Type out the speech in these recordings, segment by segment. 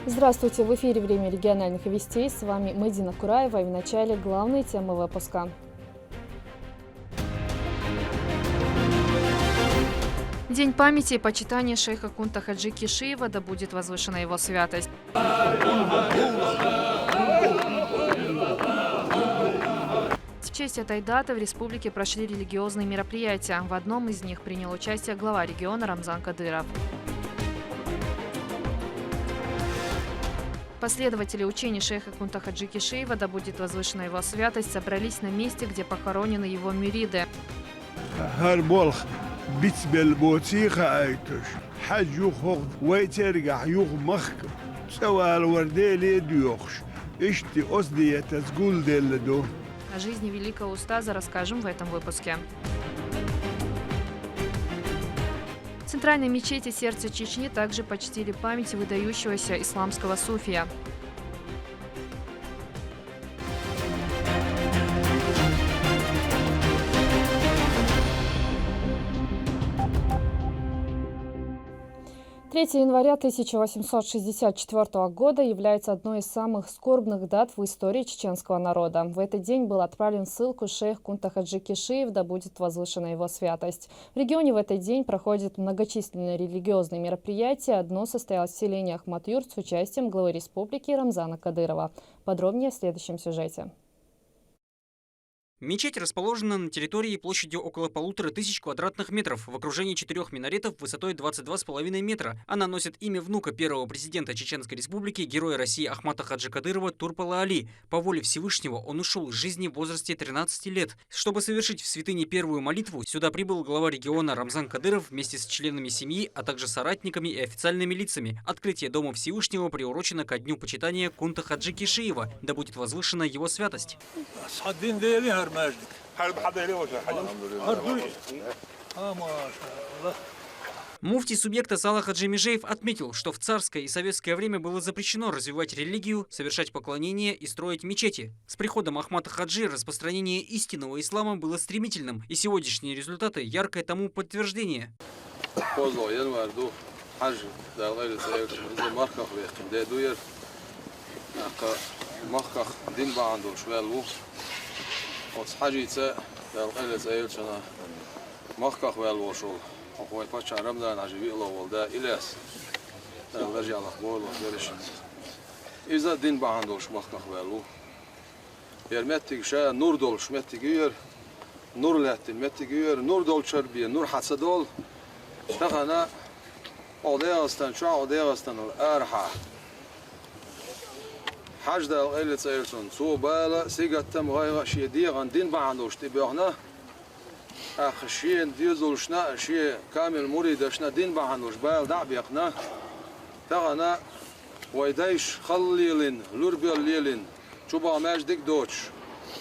Здравствуйте, в эфире «Время региональных вестей». С вами Медина Кураева и в начале главные темы выпуска. День памяти и почитания шейха Кунта Хаджи Кишиева, да будет возвышена его святость. В честь этой даты в республике прошли религиозные мероприятия. В одном из них принял участие глава региона Рамзан Кадыров. Последователи учений шейха Кунта Хаджи Кишиева, да будет возвышена его святость, собрались на месте, где похоронены его мюриды. О жизни великого устаза расскажем в этом выпуске. В центральной мечети сердца Чечни также почтили память выдающегося исламского суфия. Третье января 1864 года является одной из самых скорбных дат в истории чеченского народа. В этот день был отправлен в ссылку шейх Кунта Хаджи Кишиев, да будет возвышена его святость. В регионе в этот день проходят многочисленные религиозные мероприятия. Одно состоялось в селении Ахмат-Юрт с участием главы республики Рамзана Кадырова. Подробнее в следующем сюжете. Мечеть расположена на территории площадью около 1500 квадратных метров в окружении 4 минаретов высотой 22,5 метра. Она носит имя внука первого президента Чеченской республики, героя России Ахмата Хаджи Кадырова Турпала Али. По воле Всевышнего он ушел из жизни в возрасте 13 лет. Чтобы совершить в святыне первую молитву, сюда прибыл глава региона Рамзан Кадыров вместе с членами семьи, а также соратниками и официальными лицами. Открытие Дома Всевышнего приурочено ко дню почитания Кунта Хаджи Кишиева, да будет возвышена его святость. Муфти субъекта Салах Хаджи Межеев отметил, что в царское и советское время было запрещено развивать религию, совершать поклонения и строить мечети. С приходом Ахмата Хаджи распространение истинного ислама было стремительным, и сегодняшние результаты – яркое тому подтверждение. حاجة قلة سيرسون سو بالا سيجتم غاية شيء دي عندين بعندوش تبيعنا أخشين ديزول شنا شيء كامل مريد شنا دين بعندوش بال دع بيقنا تغنا ويدايش خليلين لوربيل ليلين شوبا ماجدك دوتش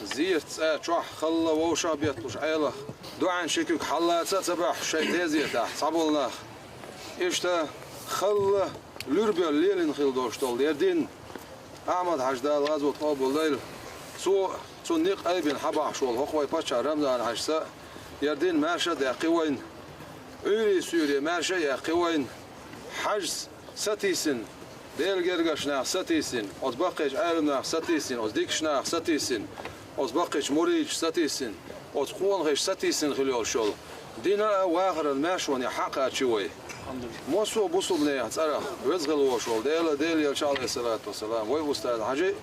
زيت شح خلا ووشا بيطلش عيلة دعان شكوك حلا تسبح شيء تزيت تحت صبولنا إشتا خلا لوربيل ليلين خيل دوش طول يردين أحمد حجدال غزو طاب الليل سو نيق أيبين حبع شول هقوي باشا رمضان عشساء يردين ماشد يا قوين أوري سوري ماشا يا قوين حجز ستيسن ديل جرجشنا ستيسن أزبقش عالمنا ستيسن أزديكشنا ستيسن أزبقش مريج ستيسن أزخون غش ستيسن خلال شول دينا واخر الماشون يحقق شوي موسو بوصل بنيه تسرح رزق الوشول ديل يرجع عليه الصلاة والسلام وي أستاذ حاجي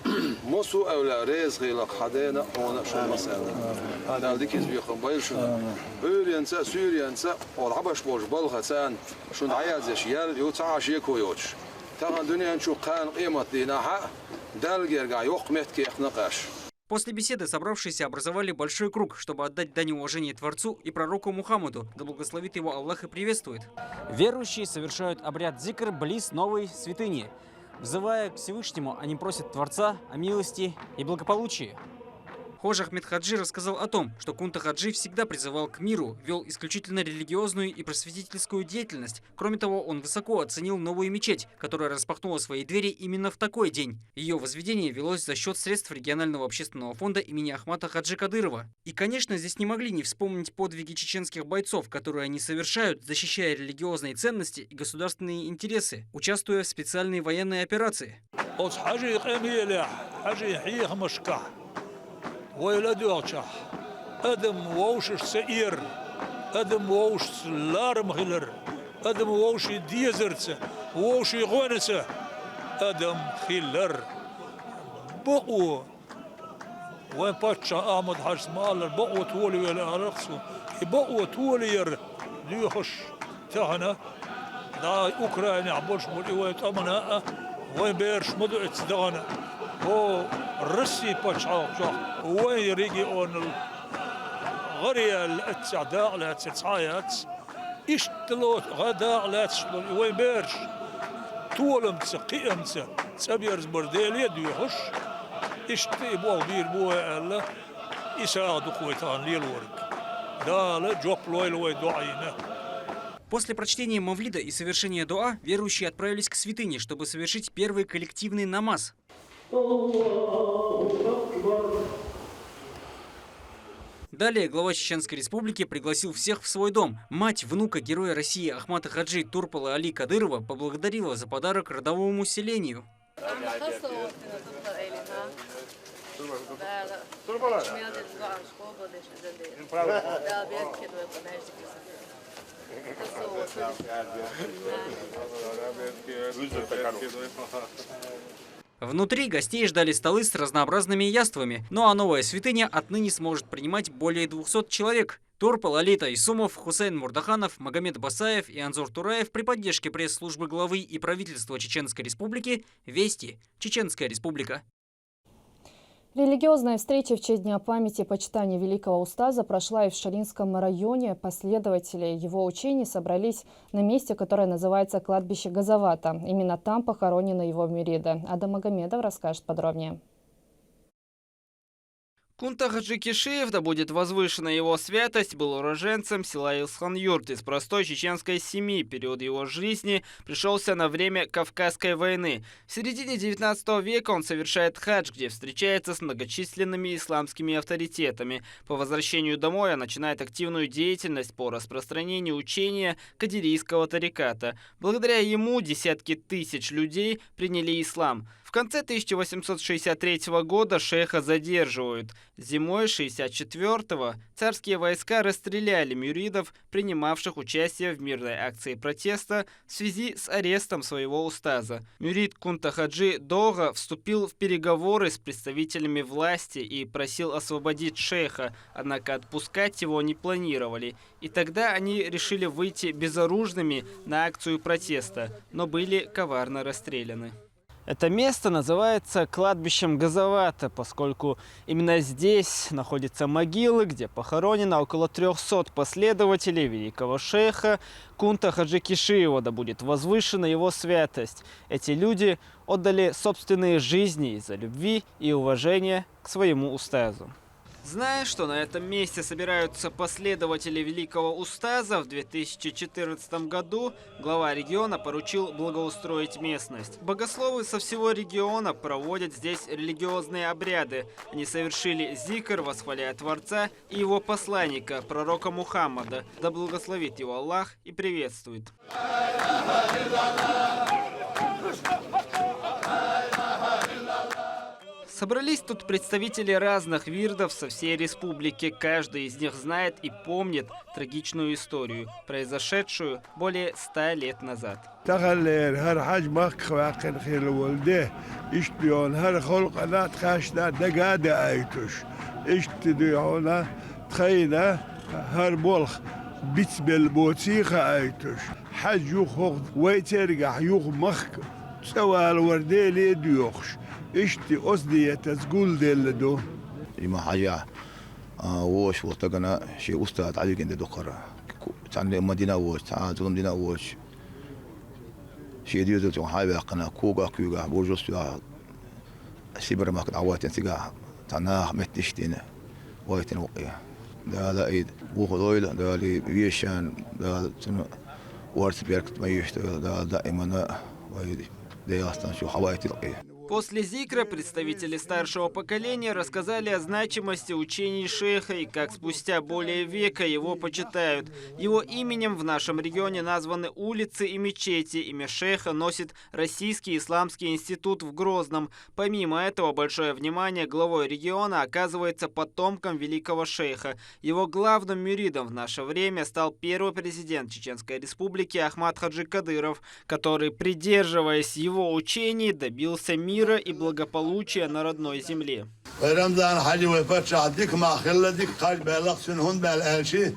موسو أولا رزق لك حدينا هنا شو مسألة هذا ديك يزبيخم بايل شو أورينسا سوريانسا والعبش بوش بلغة سان شو عيازش يل يوتعش يكويوش تاع الدنيا نشوف كان قيمة دينها دال يرجع يقمت كيخ نقاش. После беседы собравшиеся образовали большой круг, чтобы отдать дань уважения Творцу и пророку Мухаммаду, да благословит его Аллах и приветствует. Верующие совершают обряд зикр близ новой святыни. Взывая к Всевышнему, они просят Творца о милости и благополучии. Хожа Ахмед Хаджи рассказал о том, что Кунта Хаджи всегда призывал к миру, вел исключительно религиозную и просветительскую деятельность. Кроме того, он высоко оценил новую мечеть, которая распахнула свои двери именно в такой день. Ее возведение велось за счет средств регионального общественного фонда имени Ахмата Хаджи Кадырова. И, конечно, здесь не могли не вспомнить подвиги чеченских бойцов, которые они совершают, защищая религиозные ценности и государственные интересы, участвуя в специальной военной операции. وين باتشا آمد حش مال البقوة تولي ولا رقصه بقوة تولي ير ليخش تهنا دا أوكرانيا عبولش مولي وين تمنا وين بيرش مدعت دانا هو الرسي باتشا وين يريجي أون الغرية الاتسعداء لا تسعايات اشتلوت غداء لا تشتلوت وين بيرش تولم تسقيم تسبيرز برديل يدو يخش اشتي بو بير بو الله يساعدوا قوتان ليلورك да ла джоп лой дуайна. После прочтения Мавлида и совершения дуа, верующие отправились к святыне, чтобы совершить первый коллективный намаз. Далее глава Чеченской Республики пригласил всех в свой дом. Мать внука героя России Ахмата Хаджи Турпала Али Кадырова поблагодарила за подарок родовому селению. Внутри гостей ждали столы с разнообразными яствами, ну а новая святыня отныне сможет принимать более 200 человек. Турпал Али Исумов, Хусейн Мурдаханов, Магомед Басаев и Анзор Тураев при поддержке пресс-службы главы и правительства Чеченской Республики «Вести. Чеченская Республика». Религиозная встреча в честь Дня памяти и почитания великого устаза прошла и в Шалинском районе. Последователи его учений собрались на месте, которое называется кладбище Газавата. Именно там похоронена его мюрида. Адам Магомедов расскажет подробнее. Кунта Хаджи Кишиев, да будет возвышена его святость, был уроженцем села Илсхан-Юрт из простой чеченской семьи. Период его жизни пришелся на время Кавказской войны. В середине 19 века он совершает хадж, где встречается с многочисленными исламскими авторитетами. По возвращению домой он начинает активную деятельность по распространению учения кадирийского тариката. Благодаря ему десятки тысяч людей приняли ислам. В конце 1863 года шейха задерживают. Зимой 1964-го царские войска расстреляли мюридов, принимавших участие в мирной акции протеста в связи с арестом своего устаза. Мюрид Кунта Хаджи Дога вступил в переговоры с представителями власти и просил освободить шейха, однако отпускать его не планировали. И тогда они решили выйти безоружными на акцию протеста, но были коварно расстреляны. Это место называется кладбищем Газавата, поскольку именно здесь находятся могилы, где похоронено около 300 последователей великого шейха Кунта Хаджи Кишиева, да будет возвышена его святость. Эти люди отдали собственные жизни из-за любви и уважения к своему устазу. Зная, что на этом месте собираются последователи великого устаза, в 2014 году глава региона поручил благоустроить местность. Богословы со всего региона проводят здесь религиозные обряды. Они совершили зикр, восхваляя Творца и его посланника, пророка Мухаммада. Да благословит его Аллах и приветствует. Собрались тут представители разных вирдов со всей республики. Каждый из них знает и помнит трагичную историю, произошедшую более 100 лет назад. اشتي قصدي تسجول ديل ما حاجة وش وطقنا شيء أستاذ علي كنت دكرة تعال مدينة وش تعال مدينة وش شيء ديوزو تون هاي بقنا كوجا برجوس يا سيبر ما كنت عوات انتجاه تنا متنشتينه وايتين وقيا ده لا إيد وخذويل ده لي بيشان ده سنة ورث بيركت ما يشتغل ده دائما وايد ده أصلا شو حوايتي وقيا. После зикра представители старшего поколения рассказали о значимости учений шейха и как спустя более века его почитают. Его именем в нашем регионе названы улицы и мечети. Имя шейха носит Российский исламский институт в Грозном. Помимо этого, большое внимание главой региона оказывается потомкам великого шейха. Его главным мюридом в наше время стал первый президент Чеченской Республики Ахмад Хаджи Кадыров, который, придерживаясь его учений, добился мира и благополучия на родной земле. رمضان حاجة وفتش عديك مع خلدك قاج بالغ سنهن بالألشي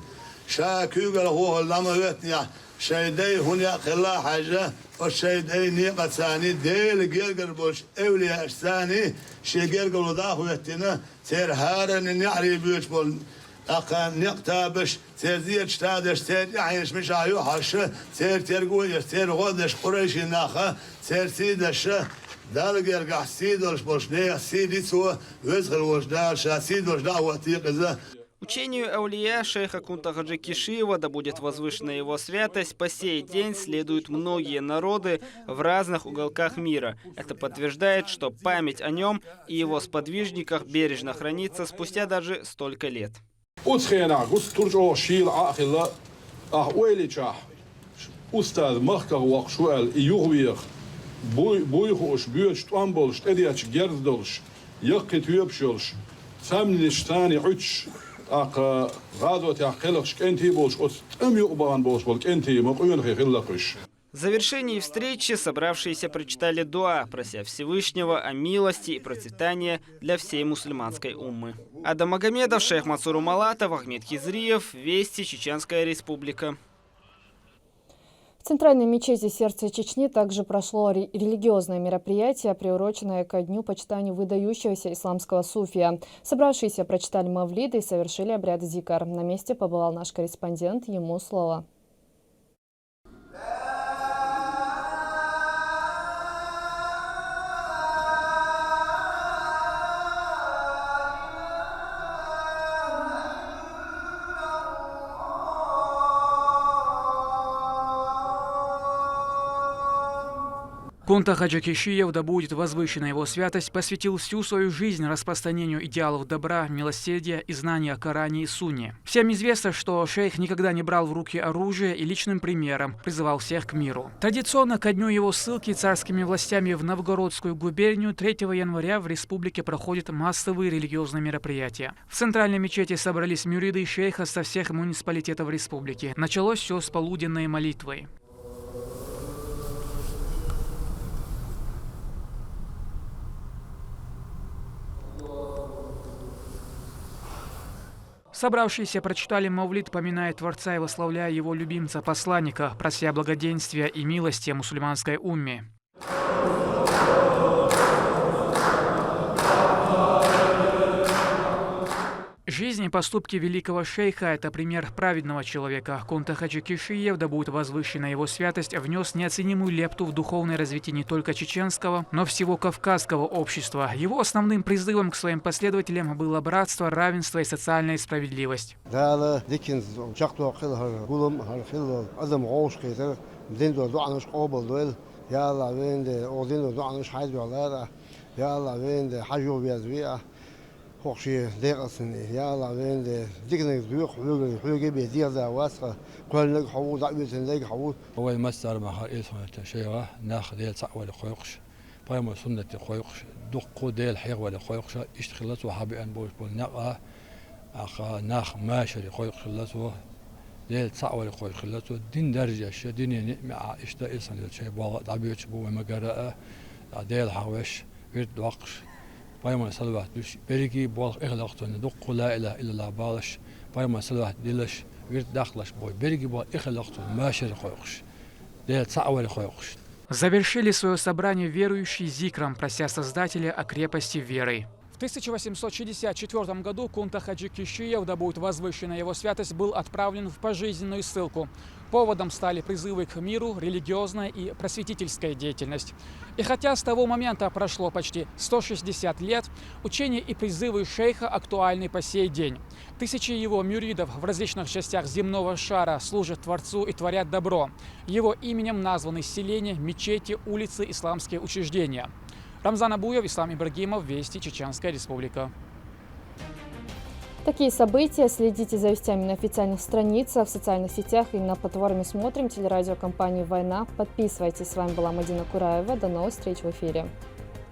شاكو قال هو لما وتنيا شيدي هن خلا حاجة والشيدي نيقة ثاني ديل جيرجر بوش أولي أشثاني شي جيرجر وضاف وتنا سير هارن نعري بيوش بول أقام نقتابش سير زيت شتادش سير يعيش مش عيو حشة سير ترقوي سير غدش قريشي ناخه سير سيدش دارك يرجع سيدوش بوشنيه سيدي سو وزغل وجدال شا سيدوش دعوة تيقظة. Учению Аулия шейха Кунта Хаджи Кишиева, да будет возвышена его святость, по сей день следуют многие народы в разных уголках мира. Это подтверждает, что память о нем и его сподвижниках бережно хранится спустя даже столько лет. بويخوش بيوش تأمبلش تديش جردلش يقت يبشلش ثمنش ثاني عش غادوت يعقلش كنتي بولش أم يقبان بولش بول كنتي مقيون خيخلقش. В завершении встречи собравшиеся прочитали дуа, прося Всевышнего о милости и процветании для всей мусульманской уммы. Адам Магомедов, шейх Мансур Умалатов, Ахмед Хизриев, Вести, Чеченская Республика. В центральной мечети сердца Чечни также прошло религиозное мероприятие, приуроченное ко дню почитания выдающегося исламского суфия. Собравшиеся прочитали мавлид и совершили обряд зикр. На месте побывал наш корреспондент, ему слово. Кунта Хаджи Кишиев, да будет возвышена его святость, посвятил всю свою жизнь распространению идеалов добра, милосердия и знания о Коране и Сунне. Всем известно, что шейх никогда не брал в руки оружие и личным примером призывал всех к миру. Традиционно ко дню его ссылки царскими властями в Новгородскую губернию 3 января в республике проходят массовые религиозные мероприятия. В центральной мечети собрались мюриды шейха со всех муниципалитетов республики. Началось все с полуденной молитвы. Собравшиеся прочитали мавлид, поминая Творца и восславляя его любимца-посланника, прося благоденствия и милости мусульманской умме. Жизнь и поступки великого шейха – это пример праведного человека. Кунта Хаджи Кишиев, да будет возвышена его святость, внес неоценимую лепту в духовное развитие не только чеченского, но всего кавказского общества. Его основным призывом к своим последователям было братство, равенство и социальная справедливость. hoogje dergelijke ja la wende dikke duur huge be dier da wasra كل حوض عبيد لك حوض هو المسار مع إسمه شيء ناخذ ديال صعوة لخويقش بايم سنة خويقش دق ديل حيق ولا خويقش اشتغلت وحابي أن بول نقا أخا ناخ ماشي لخويقش لسه ديل صعوة لخويقش لسه دين درجة شيء دين مع إشتا إسمه شيء بالغ عبيد بو مجرى ديل حوش ورد وقش بايم سلوات بريكي بالغ إغلاقتون دق لا إله إلا الله بالش بايم سلوات ديلش Завершили свое собрание верующие зикром, прося Создателя о крепости веры. 1864 году Кунта Хаджи Кишиев, да будет возвышена его святость, был отправлен в пожизненную ссылку. Поводом стали призывы к миру, религиозная и просветительская деятельность. И хотя с того момента прошло почти 160 лет, учения и призывы шейха актуальны по сей день. Тысячи его мюридов в различных частях земного шара служат Творцу и творят добро. Его именем названы селения, мечети, улицы, исламские учреждения. Рамзан Абуев, Ислам Ибрагимов, Вести, Чеченская Республика. Такие события следите за вестями на официальных страницах, в социальных сетях и на платформе «Смотрим» телерадиокомпании «Война». Подписывайтесь. С вами была Мадина Кураева. До новых встреч в эфире.